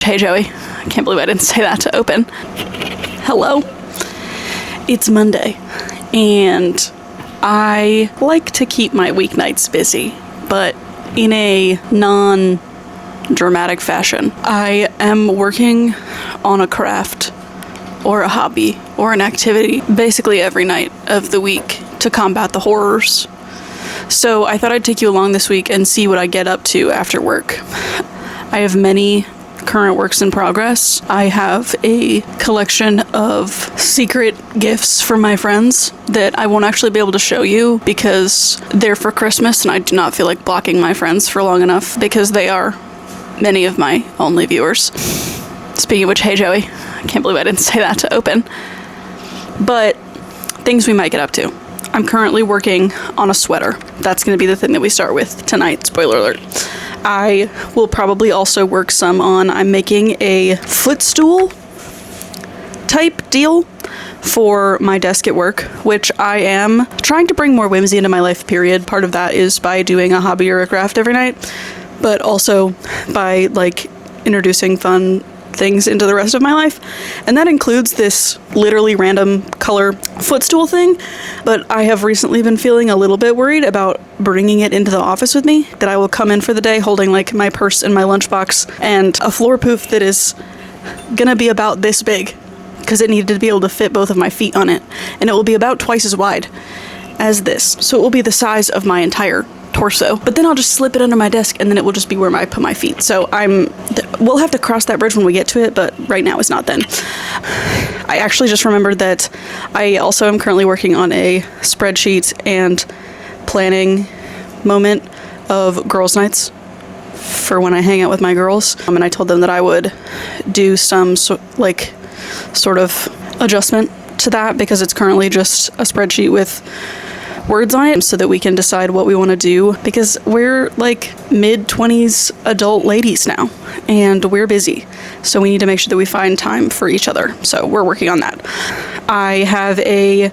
Hey Joey, I can't believe I didn't say that to open. Hello. It's Monday, and I like to keep my weeknights busy, but in a non-dramatic fashion. I am working on a craft, or a hobby, or an activity, basically every night of the week to combat the horrors. So I thought I'd take you along this week and see what I get up to after work. I have many current works in progress. I have a collection of secret gifts from my friends that I won't actually be able to show you because they're for Christmas, and I do not feel like blocking my friends for long enough because they are many of my only viewers. Speaking of which, hey Joey, I can't believe I didn't say that to open. But things we might get up to. I'm currently working on a sweater. That's going to be the thing that we start with tonight, spoiler alert. I will probably also work some on, I'm making a footstool type deal for my desk at work, which I am trying to bring more whimsy into my life, period. Part of that is by doing a hobby or a craft every night, but also by introducing fun things into the rest of my life, and that includes this literally random color footstool thing. But I have recently been feeling a little bit worried about bringing it into the office with me, that I will come in for the day holding my purse and my lunchbox and a floor poof that is gonna be about this big because it needed to be able to fit both of my feet on it, and it will be about twice as wide as this, so it will be the size of my entire torso, but then I'll just slip it under my desk and then it will just be where I put my feet. So we'll have to cross that bridge when we get to it, but right now is not then. I actually just remembered that I also am currently working on a spreadsheet and planning moment of girls' nights for when I hang out with my girls. And I told them that I would do some sort of adjustment to that because it's currently just a spreadsheet with words on it so that we can decide what we want to do, because we're mid-20s adult ladies now and we're busy, so we need to make sure that we find time for each other. So we're working on that. I have a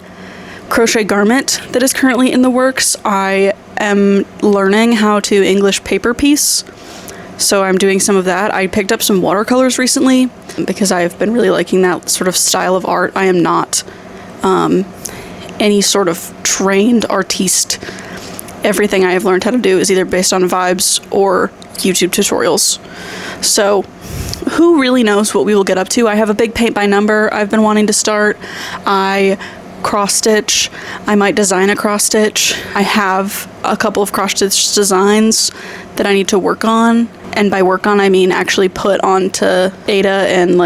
crochet garment that is currently in the works. I am learning how to English paper piece, so I'm doing some of that. I picked up some watercolors recently because I've been really liking that sort of style of art. I am not any sort of trained artiste. Everything I have learned how to do is either based on vibes or YouTube tutorials. So who really knows what we will get up to? I have a big paint by number I've been wanting to start. I cross stitch. I might design a cross stitch. I have a couple of cross stitch designs that I need to work on. And by work on, I mean actually put onto Ada and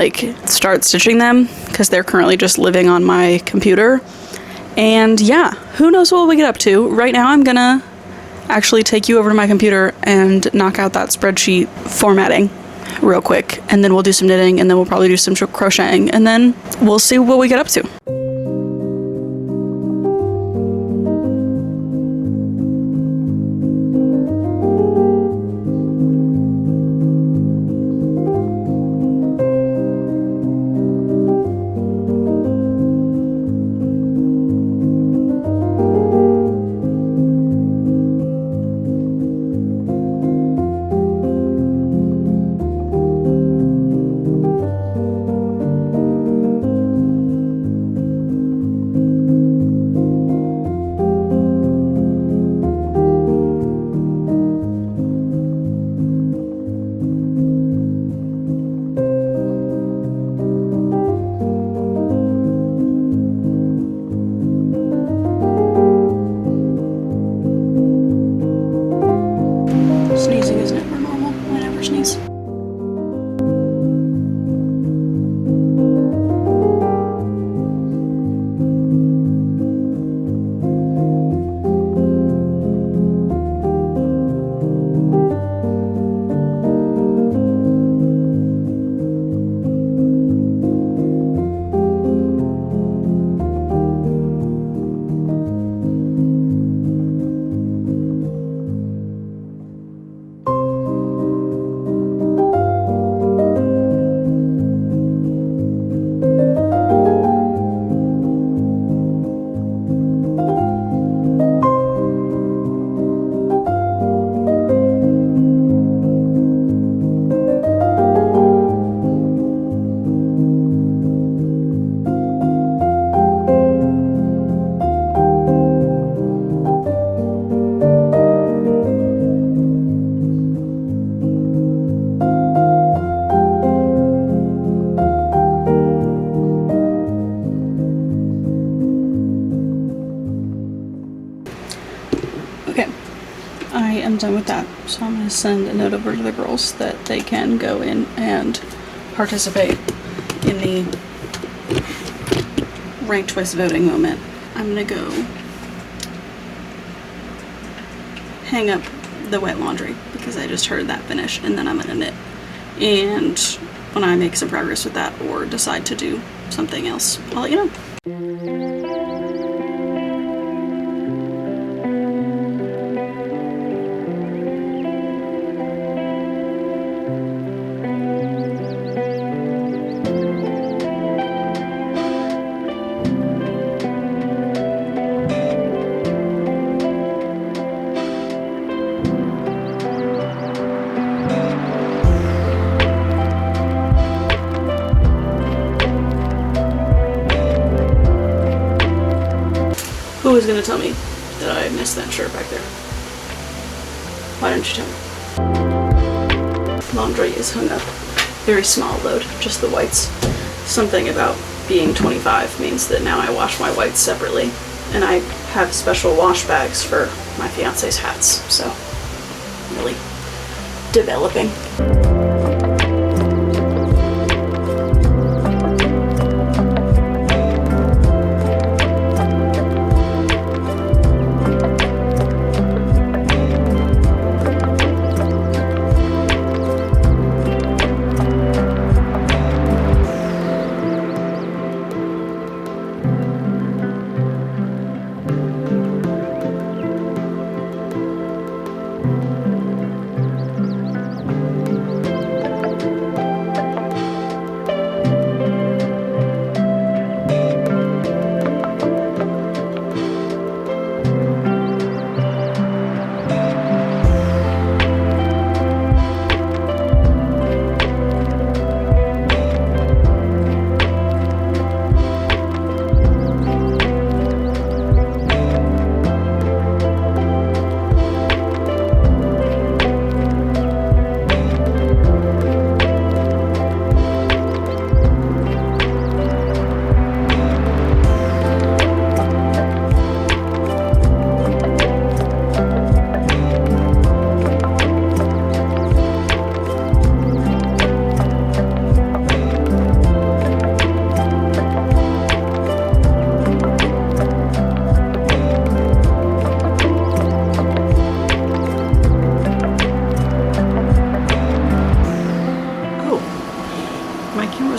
start stitching them, because they're currently just living on my computer. And yeah, who knows what we get up to. Right now I'm gonna actually take you over to my computer and knock out that spreadsheet formatting real quick, and then we'll do some knitting, and then we'll probably do some crocheting, and then we'll see what we get up to. done with that. So I'm going to send a note over to the girls that they can go in and participate in the ranked choice voting moment. I'm going to go hang up the wet laundry because I just heard that finish, and then I'm going to knit. And when I make some progress with that or decide to do something else, I'll let you know. Who was gonna tell me that I missed that shirt back there? Why didn't you tell me? Laundry is hung up. Very small load, just the whites. Something about being 25 means that now I wash my whites separately, and I have special wash bags for my fiance's hats, so I'm really developing.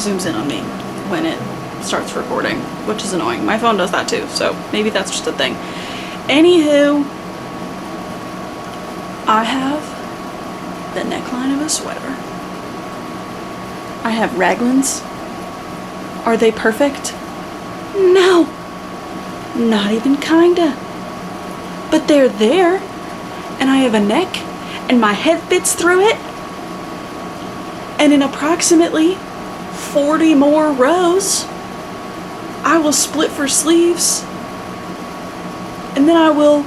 Zooms in on me when it starts recording, which is annoying. My phone does that too, so maybe that's just a thing. Anywho, I have the neckline of a sweater. I have raglans. Are they perfect? No, not even kinda. But they're there, and I have a neck, and my head fits through it, and in approximately 40 more rows, I will split for sleeves, and then I will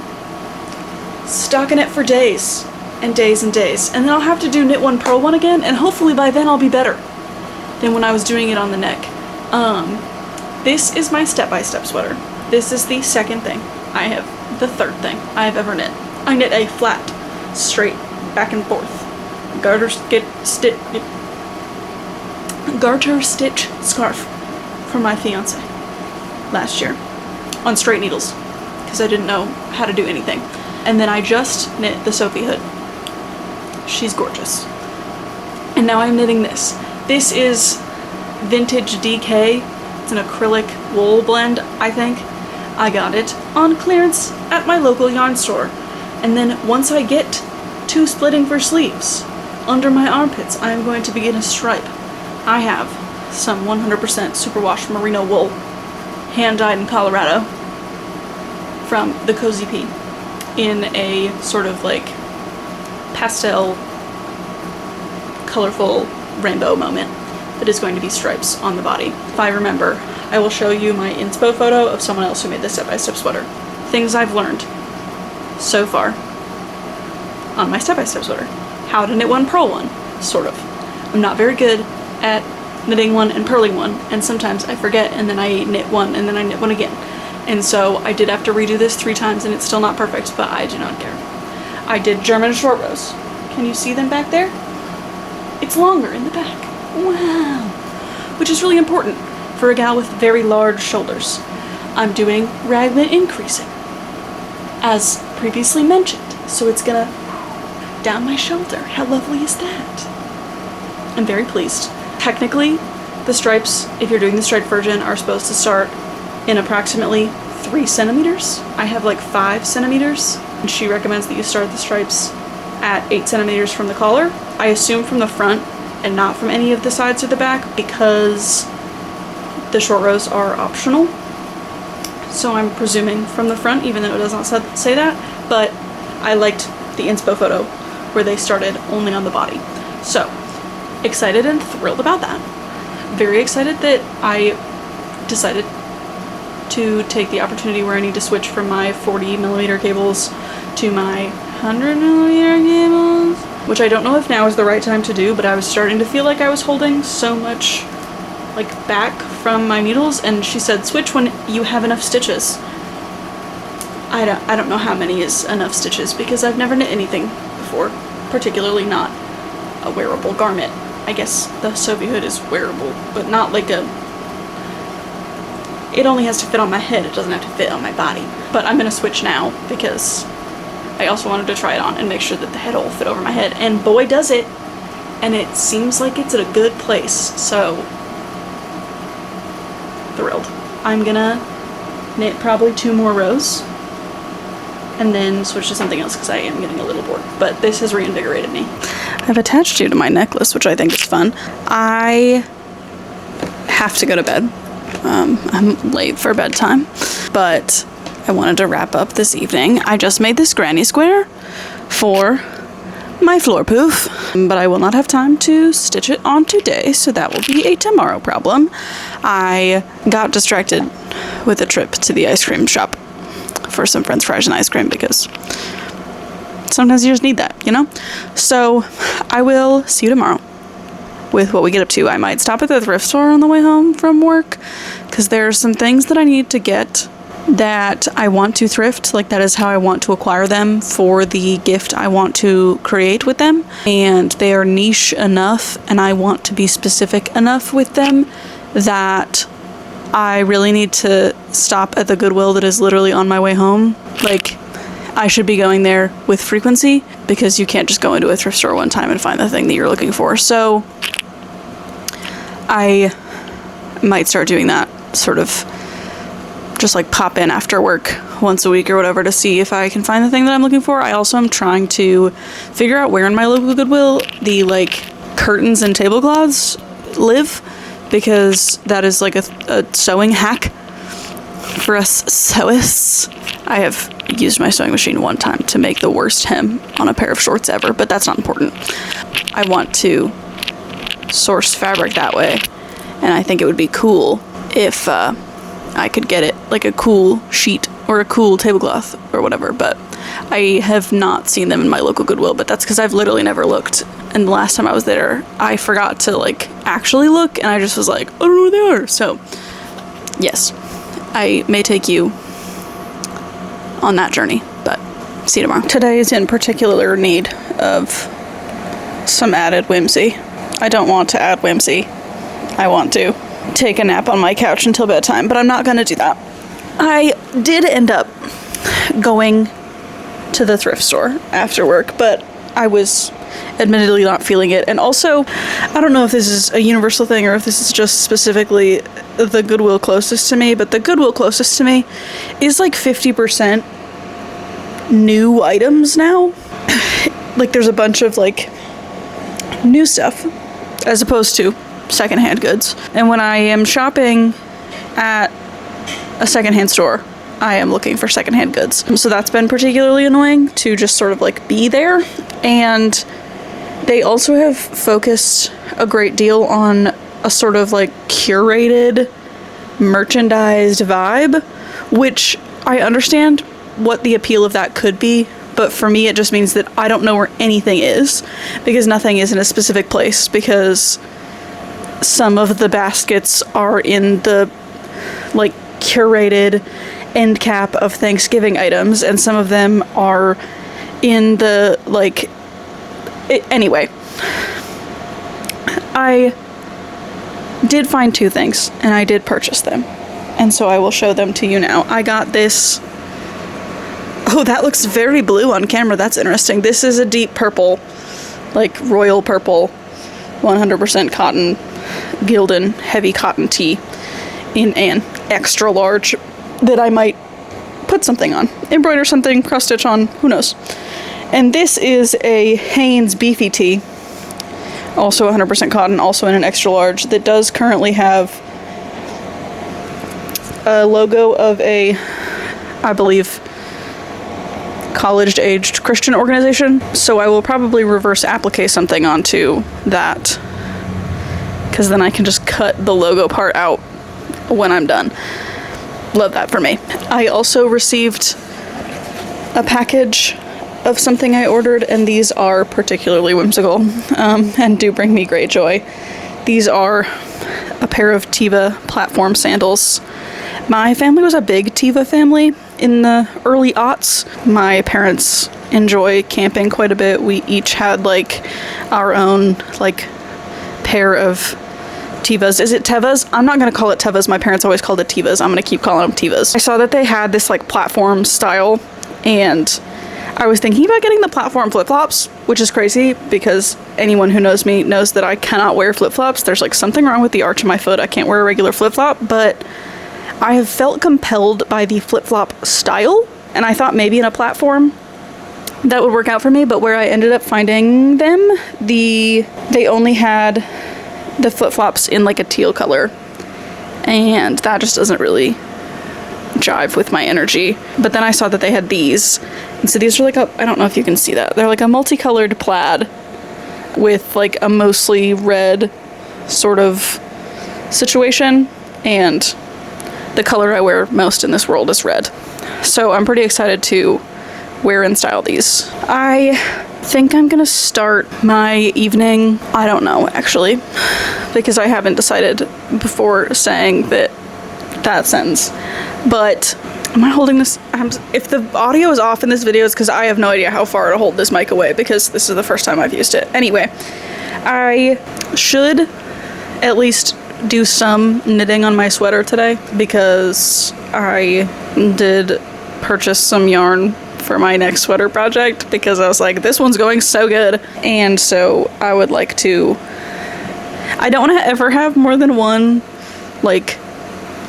stockinette for days and days and days, and then I'll have to do knit one, purl one again, and hopefully by then I'll be better than when I was doing it on the neck. This is my step-by-step sweater. This is the second thing. I have the third thing I have ever knit. I knit a flat, straight, back and forth garter stitch scarf for my fiance last year on straight needles because I didn't know how to do anything. And then I just knit the Sophie hood. She's gorgeous. And now I'm knitting this. This is vintage DK. It's an acrylic wool blend, I think. I got it on clearance at my local yarn store. And then once I get to splitting for sleeves under my armpits, I am going to begin a stripe. I have some 100% superwash merino wool, hand-dyed in Colorado, from the Cozy Pea, in a sort of like pastel, colorful rainbow moment that is going to be stripes on the body. If I remember, I will show you my inspo photo of someone else who made this step-by-step sweater. Things I've learned so far on my step-by-step sweater. How to knit one, purl one, sort of. I'm not very good at knitting one and purling one, and sometimes I forget and then I knit one and then I knit one again. And so I did have to redo this 3 times and it's still not perfect, but I do not care. I did German short rows. Can you see them back there? It's longer in the back. Wow. Which is really important for a gal with very large shoulders. I'm doing raglan increasing, as previously mentioned. So it's gonna down my shoulder. How lovely is that? I'm very pleased. Technically, the stripes, if you're doing the striped version, are supposed to start in approximately 3 centimeters. I have like 5 centimeters, and she recommends that you start the stripes at 8 centimeters from the collar. I assume from the front and not from any of the sides or the back, because the short rows are optional. So I'm presuming from the front, even though it does not say that, but I liked the inspo photo where they started only on the body. So excited and thrilled about that. Very excited that I decided to take the opportunity where I need to switch from my 40 millimeter cables to my 100 millimeter cables, which I don't know if now is the right time to do, but I was starting to feel like I was holding so much like back from my needles, and she said switch when you have enough stitches. I don't know how many is enough stitches, because I've never knit anything before, particularly not a wearable garment. I guess the Sophie hood is wearable, but not like a... It only has to fit on my head, it doesn't have to fit on my body. But I'm gonna switch now, because I also wanted to try it on and make sure that the head will fit over my head, and boy does it! And it seems like it's at a good place, so... thrilled. I'm gonna knit probably 2 more rows, and then switch to something else because I am getting a little bored. But this has reinvigorated me. I've attached you to my necklace, which I think is fun. I have to go to bed. I'm late for bedtime, but I wanted to wrap up this evening. I just made this granny square for my floor poof, but I will not have time to stitch it on today, so that will be a tomorrow problem. I got distracted with a trip to the ice cream shop for some french fries and ice cream, because sometimes you just need that, you know? So I will see you tomorrow with what we get up to. I might stop at the thrift store on the way home from work, because there are some things that I need to get that I want to thrift. Like, that is how I want to acquire them for the gift I want to create with them, and they are niche enough and I want to be specific enough with them that I really need to stop at the Goodwill that is literally on my way home. Like, I should be going there with frequency, because you can't just go into a thrift store one time and find the thing that you're looking for. So I might start doing that, sort of just like pop in after work once a week or whatever to see if I can find the thing that I'm looking for. I also am trying to figure out where in my local Goodwill the like curtains and tablecloths live, because that is like a sewing hack for us sewists. I have used my sewing machine one time to make the worst hem on a pair of shorts ever, but that's not important. I want to source fabric that way, and I think it would be cool if I could get it like a cool sheet or a cool tablecloth or whatever, but I have not seen them in my local Goodwill, but that's because I've literally never looked, and the last time I was there I forgot to like actually look, and I just was like, I don't know where they are. So yes, I may take you on that journey, but see you tomorrow. Today is in particular need of some added whimsy. I don't want to add whimsy. I want to take a nap on my couch until bedtime, but I'm not gonna do that. I did end up going to the thrift store after work, but I was admittedly not feeling it. And also, I don't know if this is a universal thing or if this is just specifically the Goodwill closest to me, but the Goodwill closest to me is like 50% new items now. Like, there's a bunch of like new stuff as opposed to secondhand goods. And when I am shopping at a secondhand store, I am looking for secondhand goods. So that's been particularly annoying to just sort of like be there. And they also have focused a great deal on a sort of like curated, merchandised vibe, which I understand what the appeal of that could be, but for me it just means that I don't know where anything is, because nothing is in a specific place, because some of the baskets are in the like curated end cap of Thanksgiving items, and some of them are in the, like, anyway, I did find two things, and I did purchase them, and so I will show them to you now. I got this. Oh, that looks very blue on camera. That's interesting. This is a deep purple, like royal purple, 100% cotton, Gildan heavy cotton tee in an extra large that I might put something on, embroider something, cross stitch on, who knows. And this is a Hanes beefy tee, also 100% cotton, also in an extra large, that does currently have a logo of a, I believe, college-aged Christian organization. So I will probably reverse applique something onto that, because then I can just cut the logo part out when I'm done. Love that for me. I also received a package of something I ordered, and these are particularly whimsical, and do bring me great joy. These are a pair of Teva platform sandals. My family was a big Teva family in the early aughts. My parents enjoy camping quite a bit. We each had like our own like pair of Tevas. Is it Tevas? I'm not going to call it Tevas. My parents always called it Tevas. I'm going to keep calling them Tevas. I saw that they had this like platform style, and I was thinking about getting the platform flip-flops, which is crazy because anyone who knows me knows that I cannot wear flip-flops. There's like something wrong with the arch of my foot. I can't wear a regular flip-flop, but I have felt compelled by the flip-flop style, and I thought maybe in a platform that would work out for me, but where I ended up finding them, they only had the flip-flops in like a teal color, and that just doesn't really jive with my energy. But then I saw that they had these, and so these are like I don't know if you can see that, they're like a multicolored plaid with like a mostly red sort of situation, and the color I wear most in this world is red. So I'm pretty excited to wear and style these. I think I'm gonna start my evening, I don't know actually, because I haven't decided before saying that sentence. But am I holding this? If the audio is off in this video, it's because I have no idea how far to hold this mic away, because this is the first time I've used it. Anyway, I should at least do some knitting on my sweater today, because I did purchase some yarn for my next sweater project, because I was like, this one's going so good. And so I would like to, I don't want to ever have more than one like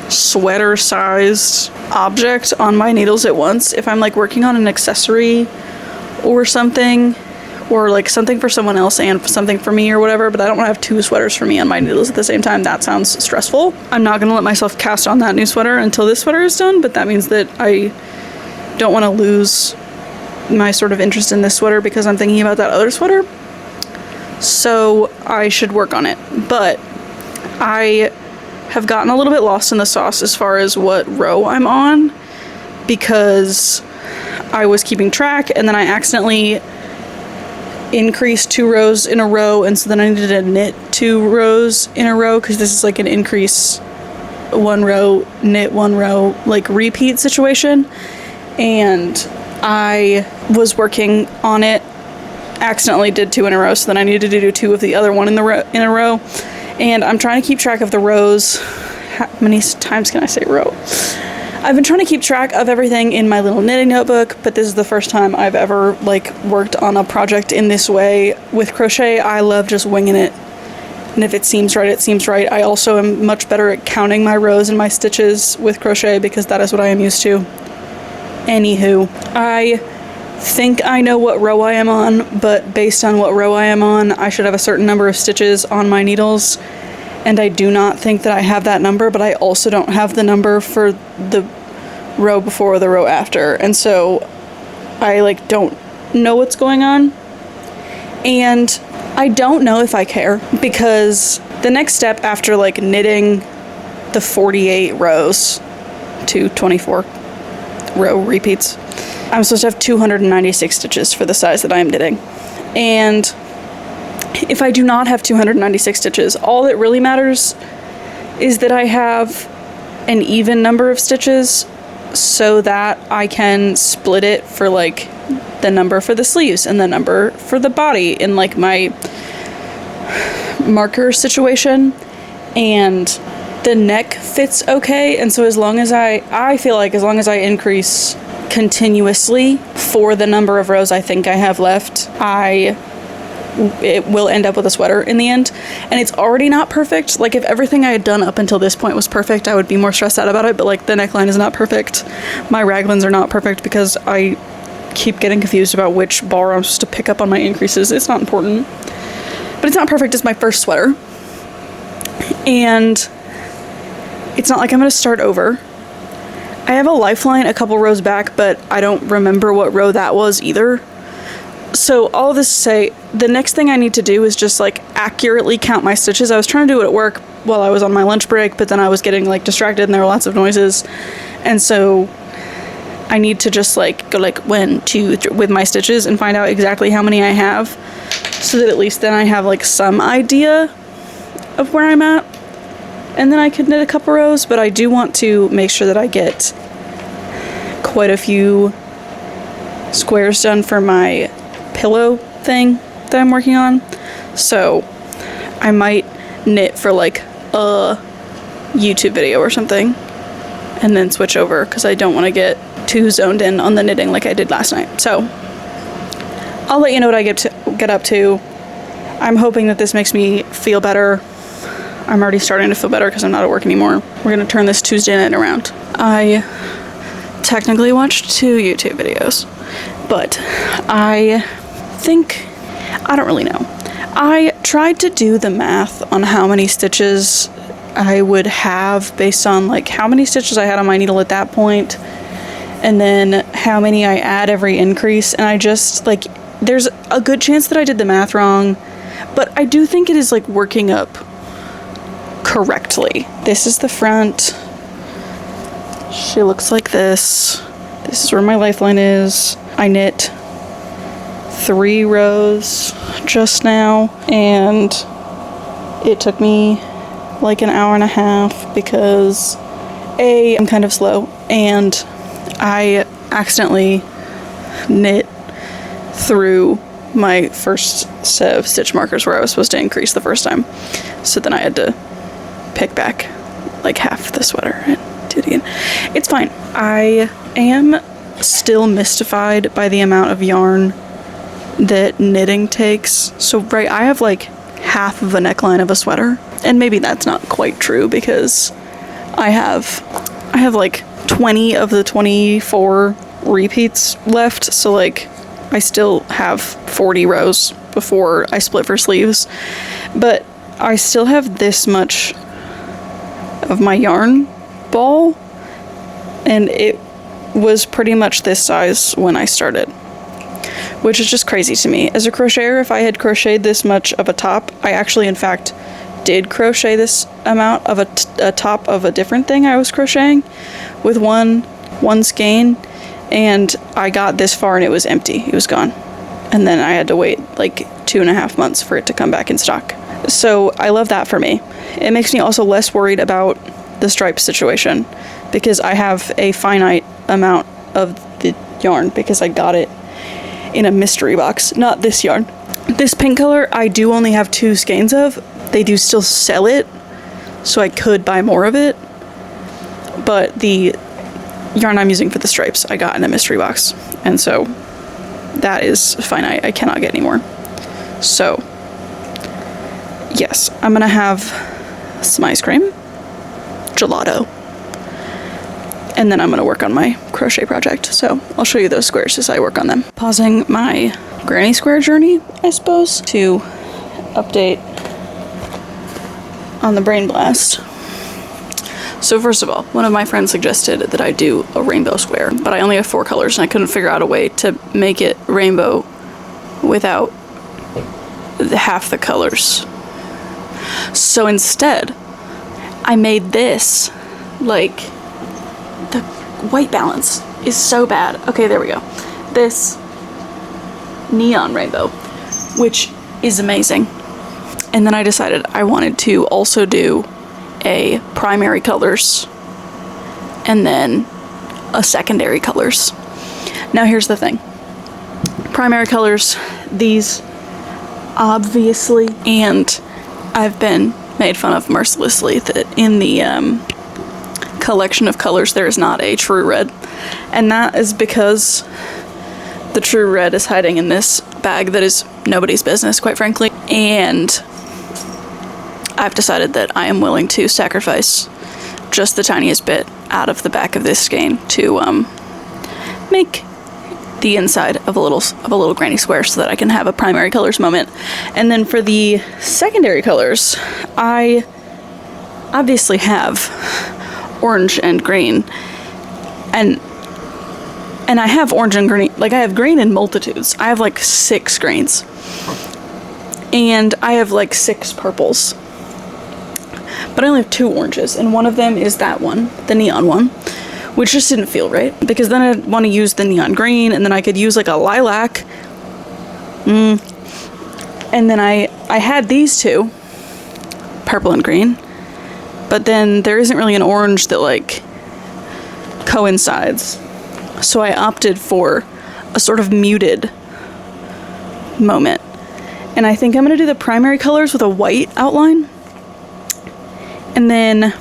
sweater sized object on my needles at once. If I'm like working on an accessory or something, or like something for someone else and something for me or whatever, but I don't want to have two sweaters for me on my needles at the same time. That sounds stressful. I'm not going to let myself cast on that new sweater until this sweater is done, but that means that I don't want to lose my sort of interest in this sweater because I'm thinking about that other sweater. So I should work on it. But I have gotten a little bit lost in the sauce as far as what row I'm on, because I was keeping track and then I accidentally increased 2 rows in a row, and so then I needed to knit 2 rows in a row, because this is like an increase 1 row, knit 1 row, like repeat situation. And I was working on it, accidentally did 2 in a row, so then I needed to do 2 of the other one in a row. And I'm trying to keep track of the rows. How many times can I say row? I've been trying to keep track of everything in my little knitting notebook, but this is the first time I've ever like worked on a project in this way with crochet. I love just winging it, and if it seems right, it seems right. I also am much better at counting my rows and my stitches with crochet, because that is what I am used to. Anywho, I think I know what row I am on, but based on what row I am on, I should have a certain number of stitches on my needles, and I do not think that I have that number, but I also don't have the number for the row before or the row after, and so I like don't know what's going on, and I don't know if I care, because the next step after like knitting the 48 rows to 24 row repeats, I'm supposed to have 296 stitches for the size that I am knitting. And if I do not have 296 stitches, all that really matters is that I have an even number of stitches, so that I can split it for like the number for the sleeves and the number for the body in like my marker situation, and the neck fits okay. And so as long as I feel like as long as I increase continuously for the number of rows I think I have left, it will end up with a sweater in the end. And it's already not perfect. Like if everything I had done up until this point was perfect, I would be more stressed out about it, but like the neckline is not perfect. My raglans are not perfect because I keep getting confused about which bar I'm supposed to pick up on my increases. It's not important, but it's not perfect. It's my first sweater, and it's not like I'm gonna start over. I have a lifeline a couple rows back, but I don't remember what row that was either. So all of this to say, the next thing I need to do is just like accurately count my stitches. I was trying to do it at work while I was on my lunch break, but then I was getting like distracted and there were lots of noises. And so I need to just like go like 1, 2, 3 with my stitches and find out exactly how many I have, so that at least then I have like some idea of where I'm at. And then I could knit a couple rows, but I do want to make sure that I get quite a few squares done for my pillow thing that I'm working on. So I might knit for like a YouTube video or something and then switch over, because I don't want to get too zoned in on the knitting like I did last night. So I'll let you know what I get up to. I'm hoping that this makes me feel better. I'm already starting to feel better because I'm not at work anymore. We're gonna turn this Tuesday night around. I technically watched 2 YouTube videos, but I don't really know. I tried to do the math on how many stitches I would have based on like how many stitches I had on my needle at that point, and then how many I add every increase, and I just like, there's a good chance that I did the math wrong, but I do think it is like working up correctly. This is the front. She looks like this. This is where my lifeline is. I knit 3 rows just now, and it took me like an hour and a half because I'm kind of slow, and I accidentally knit through my first set of stitch markers where I was supposed to increase the first time. So then I had to pick back like half the sweater and do it again. It's fine. I am still mystified by the amount of yarn that knitting takes. So right, I have like half of a neckline of a sweater, and maybe that's not quite true because I have like 20 of the 24 repeats left, so like I still have 40 rows before I split for sleeves, but I still have this much of my yarn ball, and it was pretty much this size when I started, which is just crazy to me. As a crocheter, if I had crocheted this much of a top, I actually in fact did crochet this amount of a top of a different thing I was crocheting with one skein, and I got this far and it was empty. It was gone. And then I had to wait like 2.5 months for it to come back in stock. So I love that for me. It makes me also less worried about the stripe situation because I have a finite amount of the yarn because I got it in a mystery box. Not this yarn. This pink color I do only have 2 skeins of. They do still sell it, so I could buy more of it, but the yarn I'm using for the stripes I got in a mystery box, and so that is finite. I cannot get any more. So yes, I'm gonna have some ice cream, gelato, and then I'm gonna work on my crochet project. So I'll show you those squares as I work on them. Pausing my granny square journey, I suppose, to update on the brain blast. So first of all, one of my friends suggested that I do a rainbow square, but I only have 4 colors and I couldn't figure out a way to make it rainbow without half the colors. So instead, I made this. Like, the white balance is so bad. Okay, there we go. This neon rainbow, which is amazing. And then I decided I wanted to also do a primary colors and then a secondary colors. Now here's the thing. primary colors, these obviously, and I've been made fun of mercilessly that in the collection of colors there is not a true red, and that is because the true red is hiding in this bag that is nobody's business, quite frankly, and I've decided that I am willing to sacrifice just the tiniest bit out of the back of this skein to make the inside of a little granny square so that I can have a primary colors moment. And then for the secondary colors, I obviously have orange and green, and I have orange and green, like I have green in multitudes. I have like 6 greens, and I have like 6 purples, but I only have 2 oranges, and one of them is that one, the neon one, which just didn't feel right, because then I'd want to use the neon green, and then I could use like a lilac, and then I had these 2, purple and green, but then there isn't really an orange that like coincides, so I opted for a sort of muted moment, and I think I'm going to do the primary colors with a white outline, and then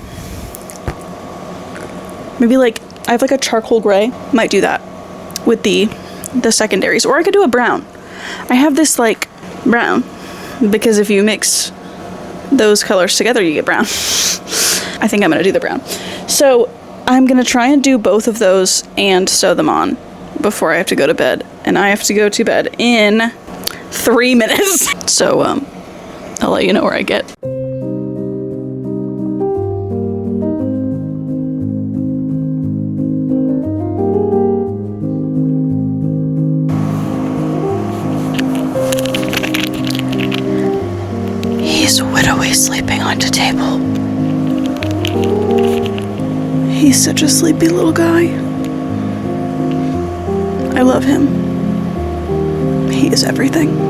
maybe like I have like a charcoal gray, might do that with the secondaries, or I could do a brown. I have this like brown, because if you mix those colors together you get brown. I think I'm gonna do the brown. So I'm gonna try and do both of those and sew them on before I have to go to bed, and I have to go to bed in 3 minutes. So I'll let you know where I get. He's wittily sleeping on the table. He's such a sleepy little guy. I love him. He is everything.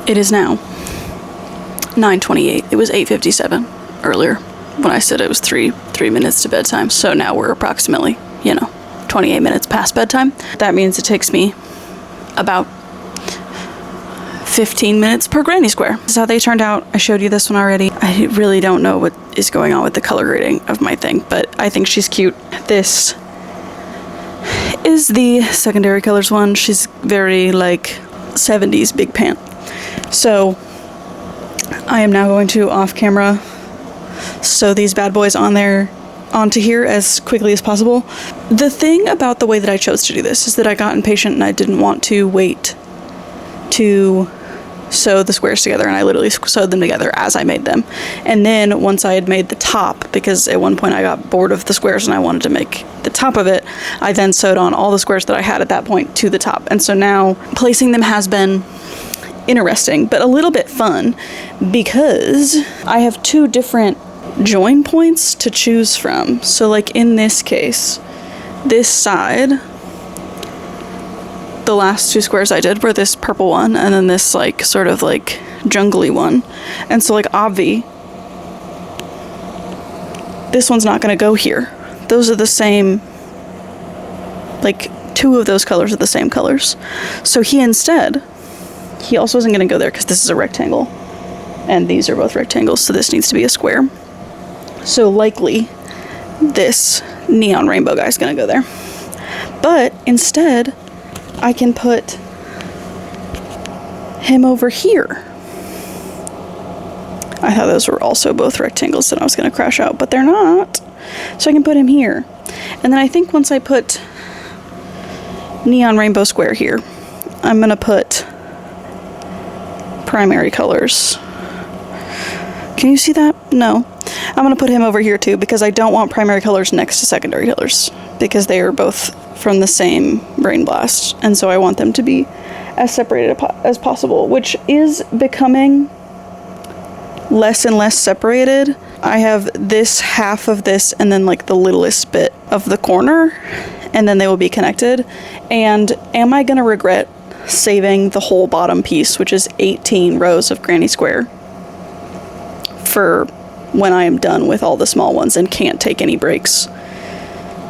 It is now 9:28. It was 8:57 earlier when I said it was three minutes to bedtime. So now we're approximately, 28 minutes past bedtime. That means it takes me about 15 minutes per granny square. This is how they turned out. I showed you this one already. I really don't know what is going on with the color grading of my thing, but I think she's cute. This is the secondary colors one. She's very like 70s big pant. So I am now going to off camera sew these bad boys onto here as quickly as possible. The thing about the way that I chose to do this is that I got impatient and I didn't want to wait to sew the squares together, and I literally sewed them together as I made them. And then once I had made the top, because at one point I got bored of the squares and I wanted to make the top of it, I then sewed on all the squares that I had at that point to the top. And so now placing them has been interesting, but a little bit fun, because I have 2 different join points to choose from. So like in this case, this side, the last 2 squares I did were this purple one and then this like sort of like jungly one. And so like obvi, this one's not gonna go here. Those are the same, like 2 of those colors are the same colors. So he instead he also isn't going to go there because this is a rectangle. And these are both rectangles, so this needs to be a square. So likely, this neon rainbow guy's going to go there. But instead, I can put him over here. I thought those were also both rectangles and I was going to crash out, but they're not. So I can put him here. And then I think once I put neon rainbow square here, I'm going to put primary colors. Can you see that? No. I'm going to put him over here too because I don't want primary colors next to secondary colors because they are both from the same brain blast. And so I want them to be as separated as possible, which is becoming less and less separated. I have this half of this and then like the littlest bit of the corner, and then they will be connected. And am I going to regret saving the whole bottom piece, which is 18 rows of granny square, for when I am done with all the small ones and can't take any breaks?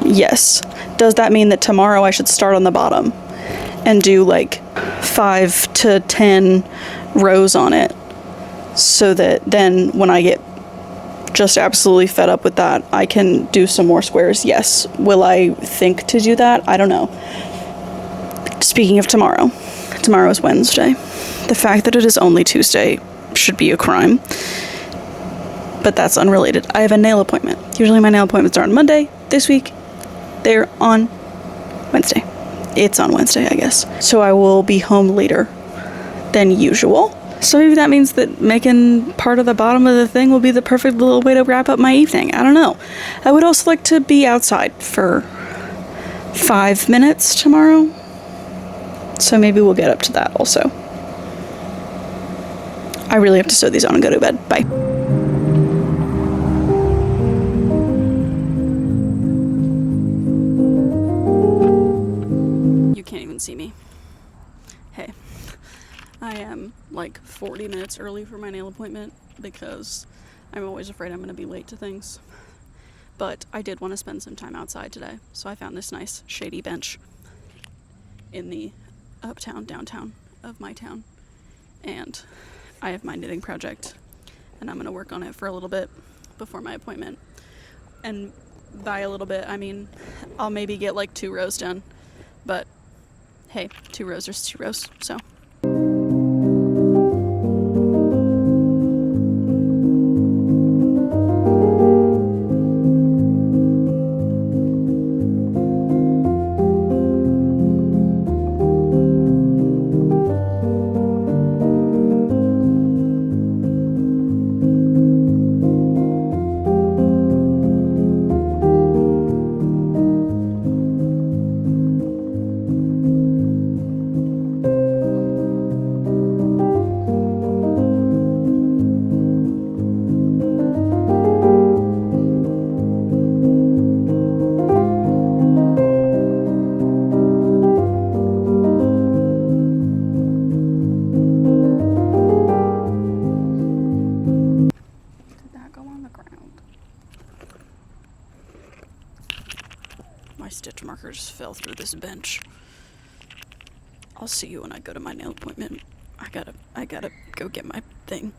Yes. Does that mean that tomorrow I should start on the bottom and do like 5 to 10 rows on it, so that then when I get just absolutely fed up with that, I can do some more squares? Yes. Will I think to do that? I don't know. Speaking of tomorrow is Wednesday. The fact that it is only Tuesday should be a crime. But that's unrelated. I have a nail appointment. Usually my nail appointments are on Monday. This week, they're on Wednesday. It's on Wednesday, I guess. So I will be home later than usual. So maybe that means that making part of the bottom of the thing will be the perfect little way to wrap up my evening. I don't know. I would also like to be outside for 5 minutes tomorrow. So maybe we'll get up to that also. I really have to sew these on and go to bed. Bye. See me. Hey, I am like 40 minutes early for my nail appointment because I'm always afraid I'm going to be late to things. But I did want to spend some time outside today, so I found this nice shady bench in the downtown of my town. And I have my knitting project, and I'm going to work on it for a little bit before my appointment. And by a little bit, I mean I'll maybe get like 2 rows done, but hey, 2 rows is 2 rows, so. My stitch marker just fell through this bench. I'll see you when I go to my nail appointment. I gotta go get my thing.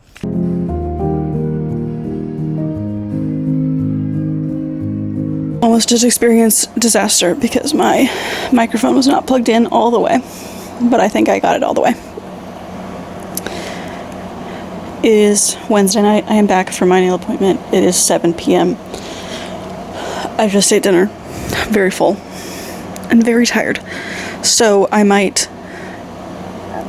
Almost just experienced disaster because my microphone was not plugged in all the way, but I think I got it all the way. It is Wednesday night. I am back from my nail appointment. It is 7 p.m. I just ate dinner. I'm very full and very tired, so I might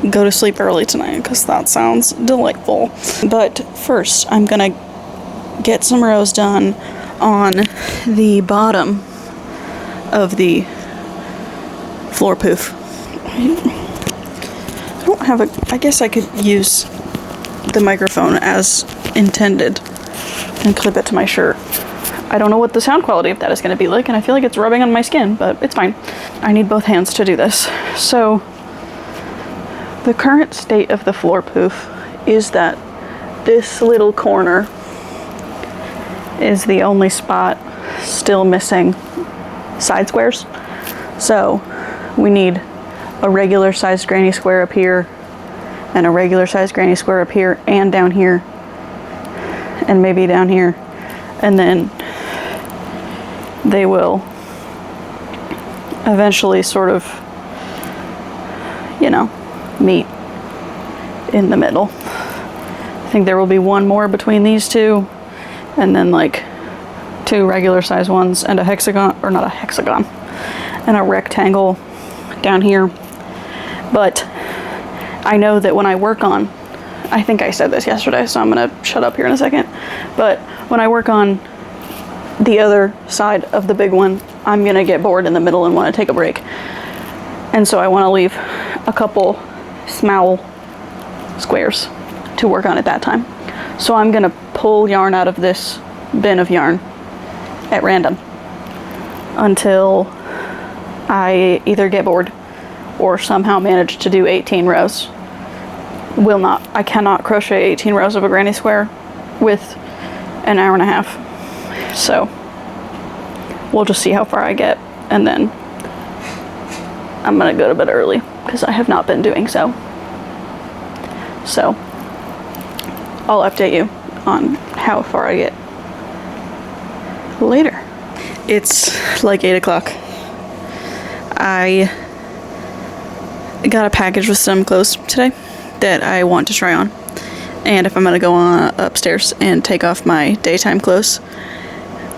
go to sleep early tonight because that sounds delightful. But first, I'm gonna get some rows done on the bottom of the floor poof. I don't have I guess I could use the microphone as intended and clip it to my shirt. I don't know what the sound quality of that is going to be like, and I feel like it's rubbing on my skin, but it's fine. I need both hands to do this. So, the current state of the floor poof is that this little corner is the only spot still missing side squares. So, we need a regular sized granny square up here, and a regular size granny square up here and down here, and maybe down here, and then they will eventually sort of, you know, meet in the middle. I think there will be one more between these two, and then like 2 regular size ones and a hexagon, or not a hexagon, and a rectangle down here. But I know that when I work on, I think I said this yesterday, so I'm gonna shut up here in a second, but when I work on the other side of the big one, I'm gonna get bored in the middle and want to take a break. And so I want to leave a couple small squares to work on at that time. So I'm gonna pull yarn out of this bin of yarn at random until I either get bored or somehow manage to do 18 rows. I cannot crochet 18 rows of a granny square with an hour and a half. So we'll just see how far I get, and then I'm gonna go to bed early because I have not been doing so. So I'll update you on how far I get later. It's like 8 o'clock. I got a package with some clothes today that I want to try on, and if I'm gonna go on upstairs and take off my daytime clothes,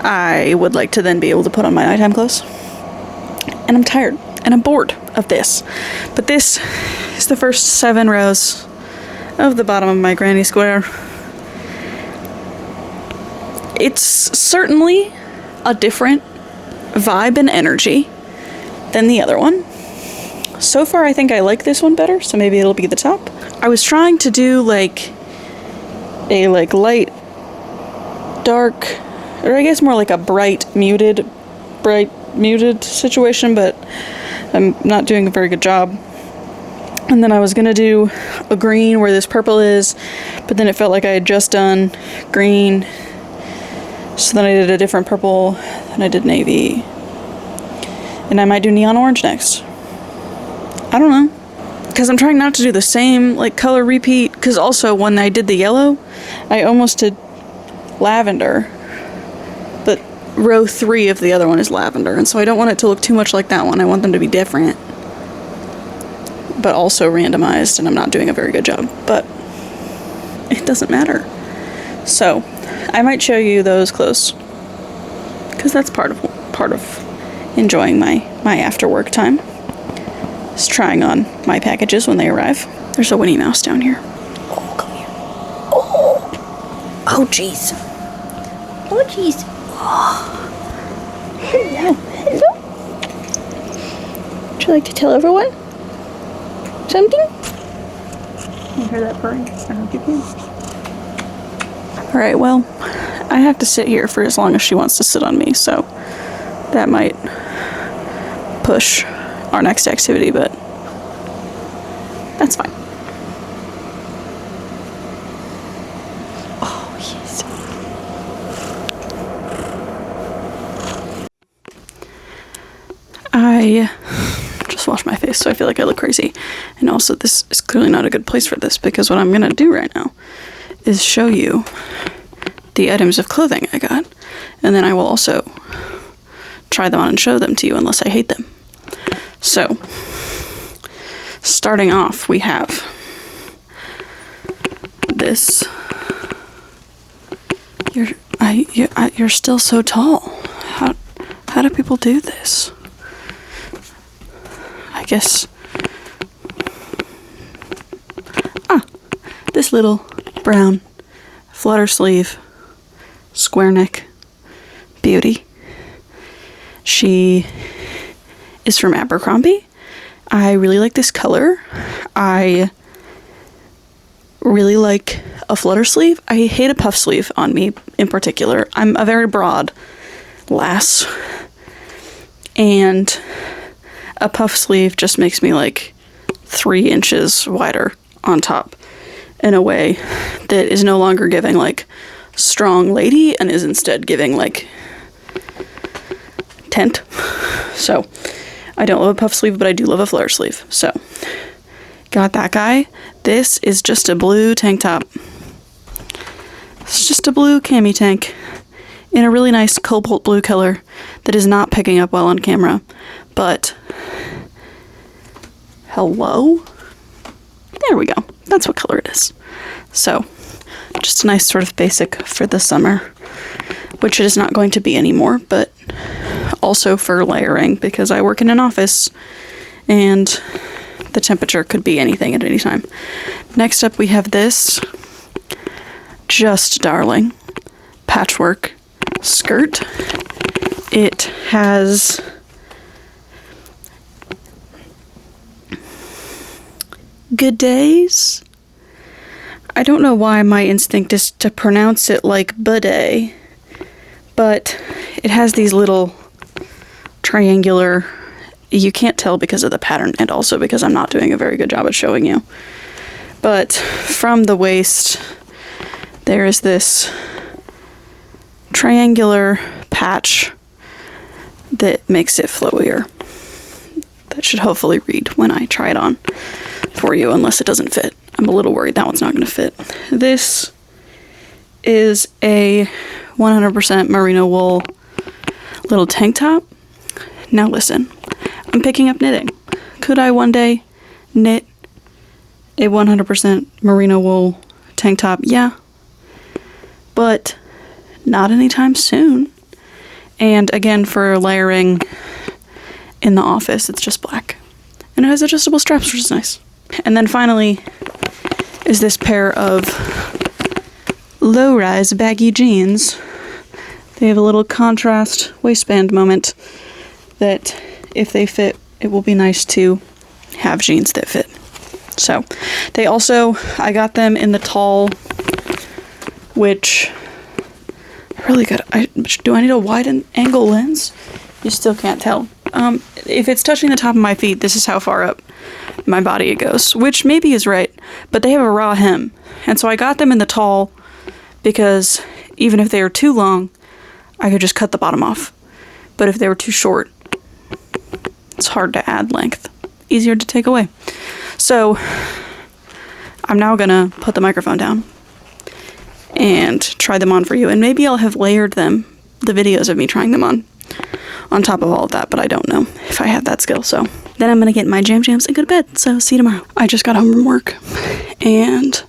I would like to then be able to put on my nighttime clothes. And I'm tired and I'm bored of this, but this is the first 7 rows of the bottom of my granny square. It's certainly a different vibe and energy than the other one. So far I think I like this one better, so maybe it'll be the top. I was trying to do like a light dark, or I guess more like a bright muted situation, but I'm not doing a very good job. And then I was gonna do a green where this purple is, but then it felt like I had just done green, so then I did a different purple, then I did navy, and I might do neon orange next. I don't know, because I'm trying not to do the same like color repeat, because also when I did the yellow, I almost did lavender, but row 3 of the other one is lavender, and so I don't want it to look too much like that one. I want them to be different, but also randomized, and I'm not doing a very good job, but it doesn't matter. So I might show you those clothes, because that's part of enjoying my after work time, is trying on my packages when they arrive. There's a Winnie Mouse down here. Oh, come here. Oh jeez. Oh jeez. Hello, hello. Would you like to tell everyone something? You hear that purring? I hope you can. Alright, well, I have to sit here for as long as she wants to sit on me, so that might push our next activity, but that's fine. Oh, yes. I just washed my face, so I feel like I look crazy. And also, this is clearly not a good place for this, because what I'm gonna do right now is show you the items of clothing I got, and then I will also try them on and show them to you unless I hate them. So, starting off, we have this. You're still so tall. How do people do this? I guess. This little brown flutter sleeve, square neck beauty. She is from Abercrombie. I really like this color. I really like a flutter sleeve. I hate a puff sleeve on me in particular. I'm a very broad lass, and a puff sleeve just makes me like 3 inches wider on top in a way that is no longer giving like strong lady and is instead giving like tent. So I don't love a puff sleeve, but I do love a flutter sleeve. So Got that guy. This is just a blue tank top. It's just a blue cami tank in a really nice cobalt blue color that is not picking up well on camera, but hello? There we go. That's what color it is. So, just a nice sort of basic for the summer, which it is not going to be anymore, but also for layering because I work in an office and the temperature could be anything at any time. Next up we have this just darling patchwork skirt. It has good days. I don't know why my instinct is to pronounce it like bidet, but it has these little triangular, you can't tell because of the pattern and also because I'm not doing a very good job at showing you. But from the waist, there is this triangular patch that makes it flowier. That should hopefully read when I try it on for you, unless it doesn't fit. I'm a little worried that one's not going to fit. This is a 100% merino wool little tank top. Now listen, I'm picking up knitting. Could I one day knit a 100% merino wool tank top? Yeah. But not anytime soon. And again, for layering in the office, it's just black. And it has adjustable straps, which is nice. And then finally is this pair of low-rise baggy jeans. They have a little contrast waistband moment that if they fit, it will be nice to have jeans that fit. So they also, I got them in the tall, which really good. Do I need a wide angle lens? You still can't tell. If it's touching the top of my feet, this is how far up my body it goes, which maybe is right, but they have a raw hem. And so I got them in the tall because even if they were too long, I could just cut the bottom off. But if they were too short, it's hard to add length. Easier to take away. So I'm now gonna put the microphone down and try them on for you. And maybe I'll have layered them, the videos of me trying them on top of all of that, but I don't know if I have that skill. So then I'm gonna get my jams and go to bed. So see you tomorrow. I just got home from work and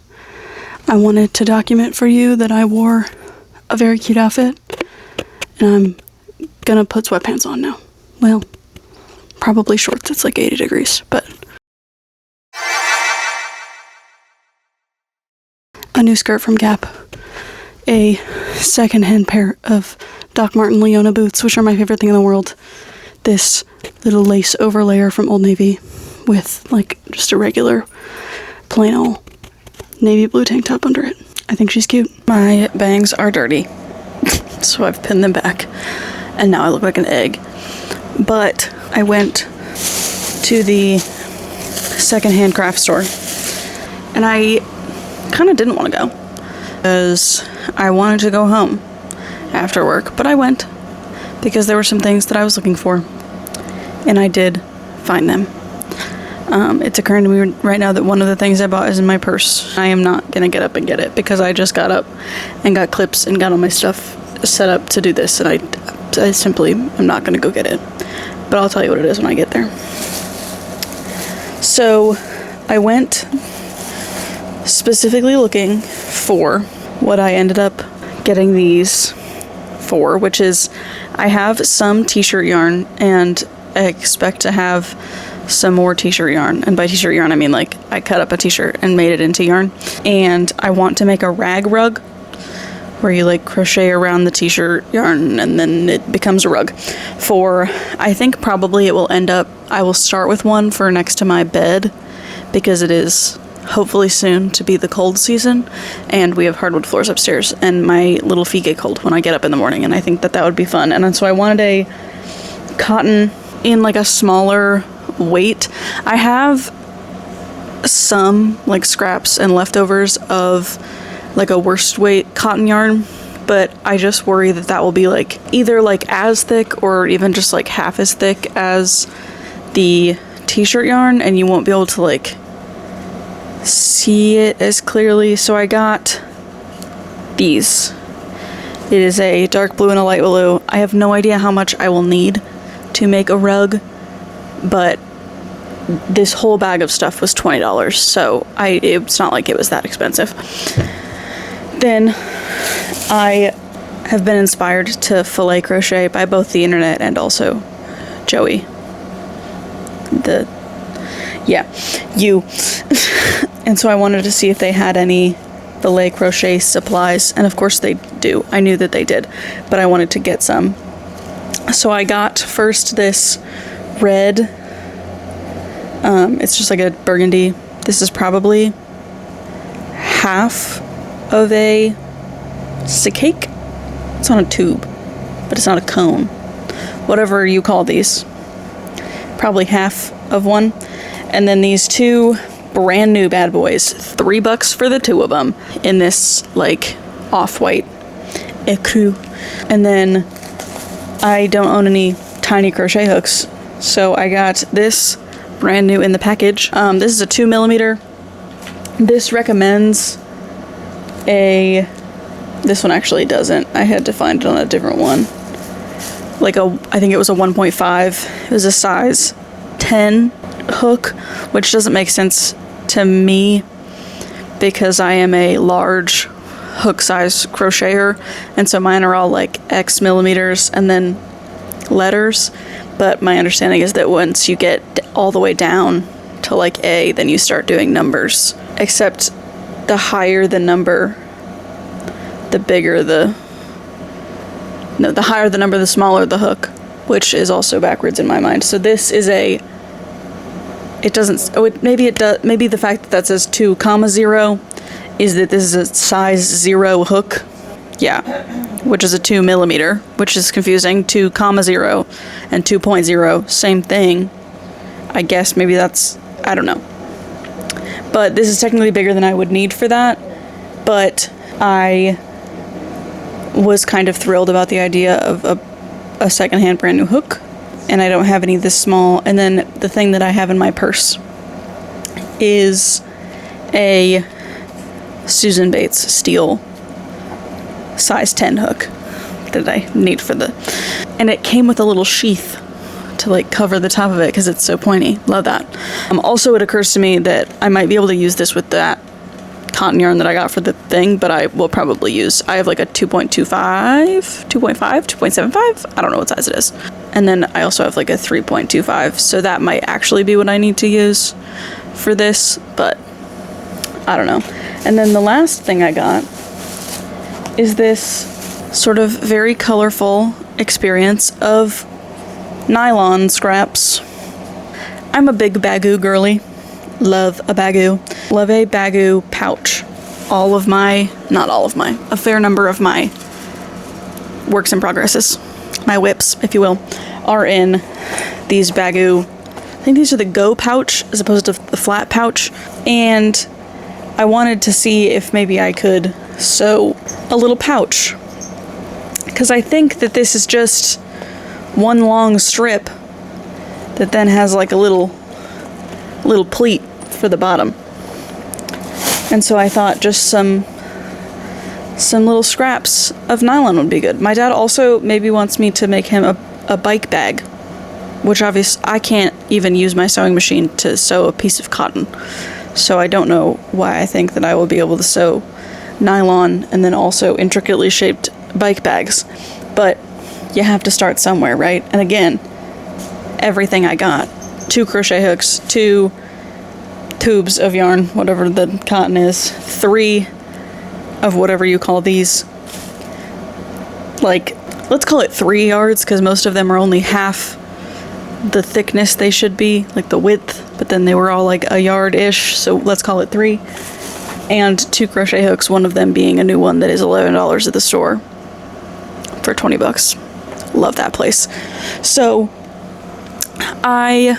I wanted to document for you that I wore a very cute outfit, and I'm gonna put sweatpants on now. Well, probably shorts. It's like 80 degrees, but a new skirt from Gap, a secondhand pair of Doc Marten Leona boots, which are my favorite thing in the world, this little lace overlayer from Old Navy with like just a regular plain old navy blue tank top under it. I think she's cute. My bangs are dirty, so I've pinned them back, and now I look like an egg. But I went to the secondhand craft store, and I kind of didn't want to go because I wanted to go home after work, but I went because there were some things that I was looking for, and I did find them. It's occurring to me right now that one of the things I bought is in my purse. I am not gonna get up and get it because I just got up and got clips and got all my stuff set up to do this, and I simply am not gonna go get it. But I'll tell you what it is when I get there. So I went specifically looking for what I ended up getting these for, which is I have some t-shirt yarn and I expect to have some more t-shirt yarn. And by t-shirt yarn, I mean like I cut up a t-shirt and made it into yarn. And I want to make a rag rug where you like crochet around the t-shirt yarn and then it becomes a rug. For, I think probably it will end up, I will start with one for next to my bed because it is hopefully soon to be the cold season and we have hardwood floors upstairs and my little feet get cold when I get up in the morning, and I think that would be fun. And so I wanted a cotton in like a smaller weight. I have some like scraps and leftovers of like a worst weight cotton yarn, but I just worry that will be like either like as thick or even just like half as thick as the t-shirt yarn, and you won't be able to like see it as clearly. So I got these. It is a dark blue and a light blue. I have no idea how much I will need to make a rug, but this whole bag of stuff was $20, so it's not like it was that expensive. Then I have been inspired to fillet crochet by both the internet and also Joey. You. And so I wanted to see if they had any fillet crochet supplies, and of course they do. I knew that they did, but I wanted to get some. So I got first this red, it's just like a burgundy. This is probably half of a cake. It's on a tube, but it's not a cone. Whatever you call these. Probably half of one. And then these two brand new bad boys, $3 for the two of them, in this like off-white ecru. And then I don't own any tiny crochet hooks, so I got this brand new in the package. This is a 2mm. This recommends this one actually doesn't. I had to find it on a different one. I think it was a 1.5. It was a size 10 hook, which doesn't make sense to me because I am a large hook size crocheter, and so mine are all like X millimeters and then letters. But my understanding is that once you get all the way down to like A, then you start doing numbers. Except the higher the number, the bigger the higher the number, the smaller the hook, which is also backwards in my mind. So this is maybe it does, maybe the fact that says 2,0 is that this is a size 0 hook. Yeah, which is a 2mm, which is confusing. 2,0 and 2.0, same thing. I guess maybe that's, I don't know. But this is technically bigger than I would need for that. But I was kind of thrilled about the idea of a secondhand brand new hook. And I don't have any this small. And then the thing that I have in my purse is a Susan Bates steel size 10 hook that I need for and it came with a little sheath to like cover the top of it because it's so pointy. Love that. Also, it occurs to me that I might be able to use this with that cotton yarn that I got for the thing, but I will probably I have like a 2.75, I don't know what size it is. And then I also have like a 3.25, so that might actually be what I need to use for this, but I don't know. And then the last thing I got is this sort of very colorful experience of nylon scraps. I'm a big bagoo girly. Love a bagoo. Love a bagoo pouch. A fair number of my works in progresses, my whips, if you will, are in these bagoo. I think these are the Go pouch as opposed to the flat pouch. And I wanted to see if maybe I could sew a little pouch, because I think that this is just one long strip that then has like a little pleat for the bottom. And so I thought just some little scraps of nylon would be good. My dad also maybe wants me to make him a bike bag, which obviously I can't even use my sewing machine to sew a piece of cotton. So I don't know why I think that I will be able to sew nylon and then also intricately shaped bike bags. But you have to start somewhere, right? And again, everything I got, 2 crochet hooks, 2 tubes of yarn, whatever the cotton is, 3 of whatever you call these, like, let's call it 3 yards, because most of them are only half the thickness they should be, like the width, but then they were all like a yard-ish, so let's call it 3. And 2 crochet hooks, one of them being a new one that is $11 at the store for $20. Love that place. So I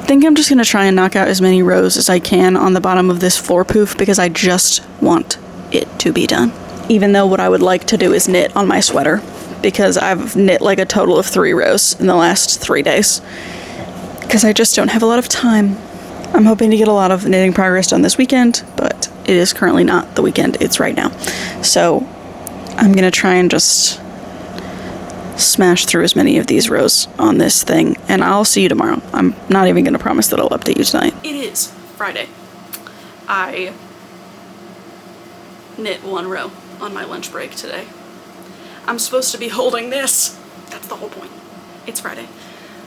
think I'm just going to try and knock out as many rows as I can on the bottom of this floor poof, because I just want it to be done. Even though what I would like to do is knit on my sweater, because I've knit like a total of 3 rows in the last 3 days, because I just don't have a lot of time. I'm hoping to get a lot of knitting progress done this weekend, but it is currently not the weekend, it's right now. So I'm gonna try and just smash through as many of these rows on this thing, and I'll see you tomorrow. I'm not even gonna promise that I'll update you tonight. It is Friday. I knit 1 row on my lunch break today. I'm supposed to be holding this. That's the whole point. It's Friday.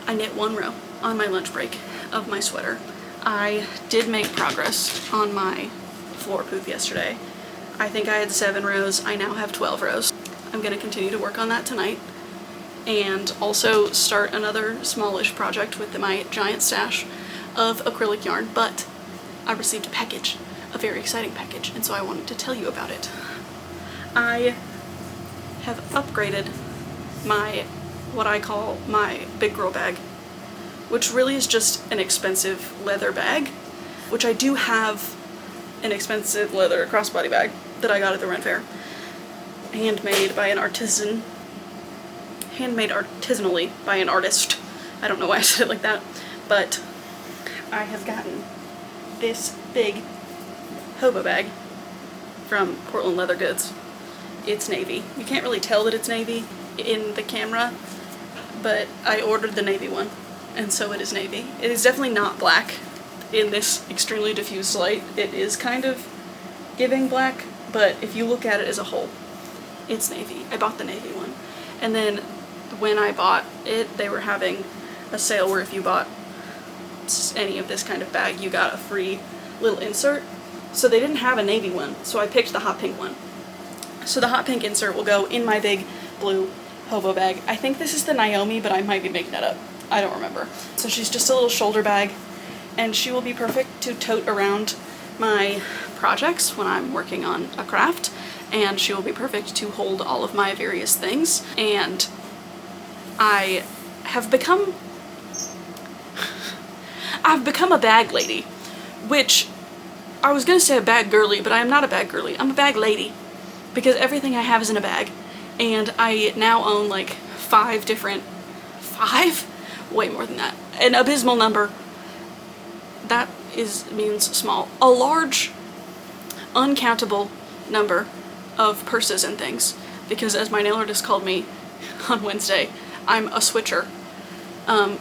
I knit 1 row on my lunch break of my sweater. I did make progress on my floor poof yesterday. I think I had 7 rows. I now have 12 rows. I'm gonna continue to work on that tonight and also start another smallish project with my giant stash of acrylic yarn, but I received a package, a very exciting package, and so I wanted to tell you about it. I have upgraded my, what I call my big girl bag, which really is just an expensive leather bag, which I do have an expensive leather crossbody bag that I got at the Ren Fair, handmade by an artisan, handmade artisanally by an artist. I don't know why I said it like that, but I have gotten this big hobo bag from Portland Leather Goods. It's navy. You can't really tell that it's navy in the camera, but I ordered the navy one, and so it is navy. It is definitely not black in this extremely diffused light. It is kind of giving black, but if you look at it as a whole, it's navy. I bought the navy one. And then when I bought it, they were having a sale where if you bought any of this kind of bag, you got a free little insert. So they didn't have a navy one, so I picked the hot pink one. So the hot pink insert will go in my big blue hobo bag. I think this is the Naomi, but I might be making that up. I don't remember. So she's just a little shoulder bag, and she will be perfect to tote around my projects when I'm working on a craft, and she will be perfect to hold all of my various things. And I have become I've become a bag lady, which I was gonna say a bag girly, but I am not a bag girly. I'm a bag lady, because everything I have is in a bag, and I now own like 5 different, 5? Way more than that. An abysmal number. That means small. A large, uncountable number of purses and things, because as my nail artist called me on Wednesday, I'm a switcher,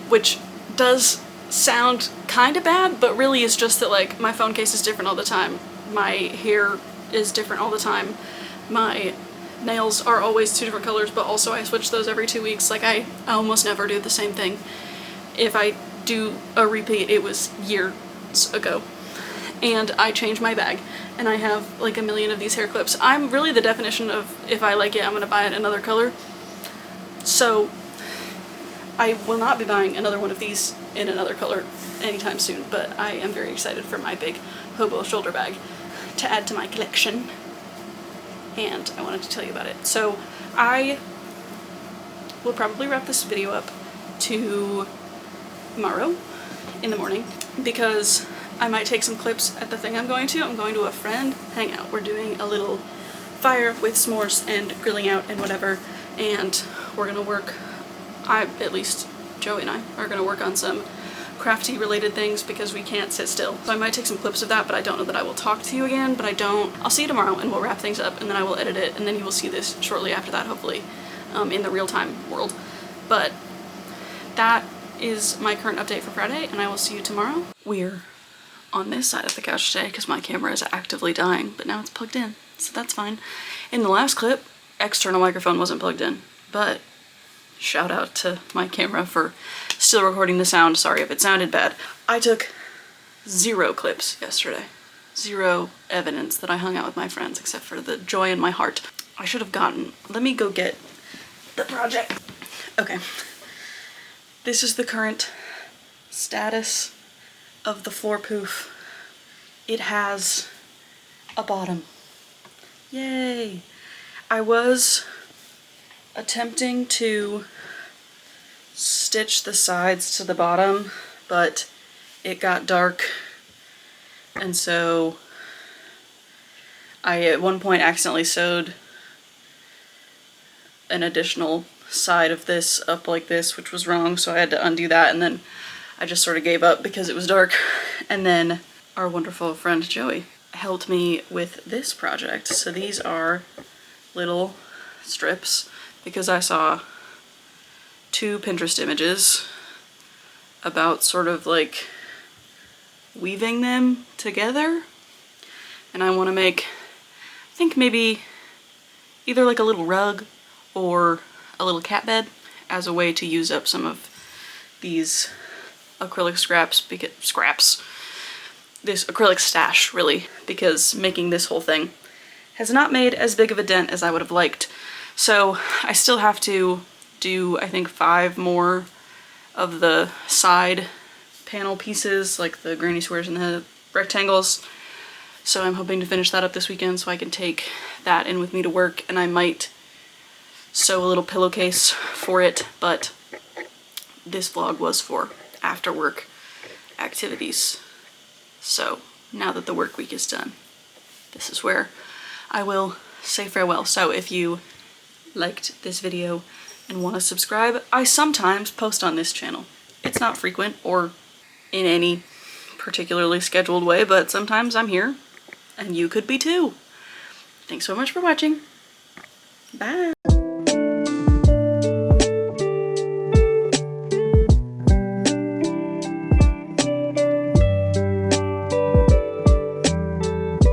which does sound kind of bad, but really is just that like my phone case is different all the time, my hair is different all the time, my nails are always 2 different colors, but also I switch those every 2 weeks. Like I almost never do the same thing. If I do a repeat, it was years ago. And I change my bag, and I have like a million of these hair clips. I'm really the definition of if I like it, I'm gonna buy it another color. So I will not be buying another one of these in another color anytime soon, but I am very excited for my big hobo shoulder bag to add to my collection, and I wanted to tell you about it. So I will probably wrap this video up tomorrow in the morning, because I might take some clips at the thing I'm going to. I'm going to a friend hangout. We're doing a little fire with s'mores and grilling out and whatever, and we're gonna work, at least Joey and I are gonna work on some crafty related things because we can't sit still. So I might take some clips of that, but I don't know that I will talk to you again, but I'll see you tomorrow and we'll wrap things up, and then I will edit it, and then you will see this shortly after that, hopefully, in the real-time world. But that is my current update for Friday, and I will see you tomorrow. We're on this side of the couch today because my camera is actively dying, but now it's plugged in, so that's fine. In the last clip, external microphone wasn't plugged in, but shout out to my camera for still recording the sound. Sorry if it sounded bad. I took 0 clips yesterday. 0 evidence that I hung out with my friends, except for the joy in my heart. I should have gotten, let me go get the project. Okay. This is the current status of the floor poof. It has a bottom. Yay! I was attempting to stitch the sides to the bottom, but it got dark, and so I at one point accidentally sewed an additional side of this up like this, which was wrong, so I had to undo that, and then I just sort of gave up because it was dark. And then our wonderful friend Joey helped me with this project. So these are little strips because I saw 2 Pinterest images about sort of like weaving them together. And I want to make, I think maybe either like a little rug or a little cat bed as a way to use up some of these acrylic scraps, this acrylic stash really, because making this whole thing has not made as big of a dent as I would have liked. So I still have to do, I think, 5 more of the side panel pieces, like the granny squares and the rectangles. So I'm hoping to finish that up this weekend so I can take that in with me to work, and I might sew a little pillowcase for it, but this vlog was for after work activities. So now that the work week is done, this is where I will say farewell. So if you liked this video and want to subscribe, I sometimes post on this channel. It's not frequent or in any particularly scheduled way, but sometimes I'm here and you could be too. Thanks so much for watching. Bye.